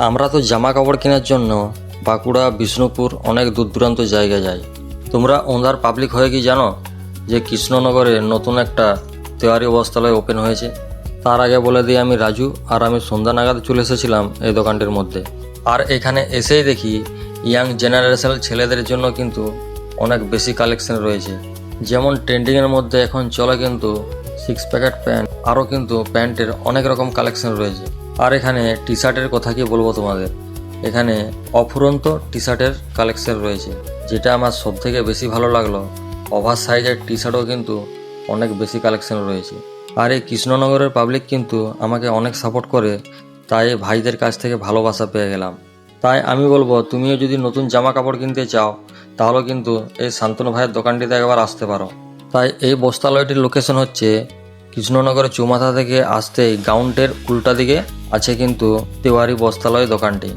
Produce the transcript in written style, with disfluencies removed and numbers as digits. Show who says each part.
Speaker 1: আমরা তো জামা কাপড় কেনার জন্য বাঁকুড়া, বিষ্ণুপুর অনেক দূর দূরান্ত জায়গায় যাই। তোমরা ওন্দার পাবলিক হয়ে কি জানো যে কৃষ্ণনগরে নতুন একটা তেওয়ারি বস্ত্রালয় ওপেন হয়েছে? তার আগে বলে দিই, আমি রাজু, আর আমি সন্ধ্যা নাগাদ চলে এসেছিলাম এই দোকানটির মধ্যে। আর এখানে এসেই দেখি ইয়াং জেনারেশন ছেলেদের জন্য কিন্তু অনেক বেশি কালেকশন রয়েছে। যেমন ট্রেন্ডিংয়ের মধ্যে এখন চলে কিন্তু 6 প্যাকেট প্যান্ট, আরও কিন্তু প্যান্টের অনেক রকম কালেকশন রয়েছে। আর এখানে টি শার্টের কথা কি বলবো তোমাদের, এখানে অফুরন্ত টি শার্টের কালেকশন রয়েছে। যেটা আমার সবথেকে বেশি ভালো লাগলো, ওভার সাইজের টি শার্টও কিন্তু অনেক বেশি কালেকশন রয়েছে। আর এই কৃষ্ণনগরের পাবলিক কিন্তু আমাকে অনেক সাপোর্ট করে, তাই ভাইদের কাছ থেকে ভালোবাসা পেয়ে গেলাম। তাই আমি বলবো, তুমিও যদি নতুন জামা কাপড় কিনতে চাও তাহলে কিন্তু এই শান্তনু ভাইয়ের দোকানটিতে একবার আসতে পারো। তাই এই বস্ত্রালয়টির লোকেশন হচ্ছে কৃষ্ণনগরের চৌমাথা থেকে আসতেই গ্রাউন্ডের উল্টা দিকে আছে কিন্তু তেওয়ারি বস্ত্রালয় দোকানটি।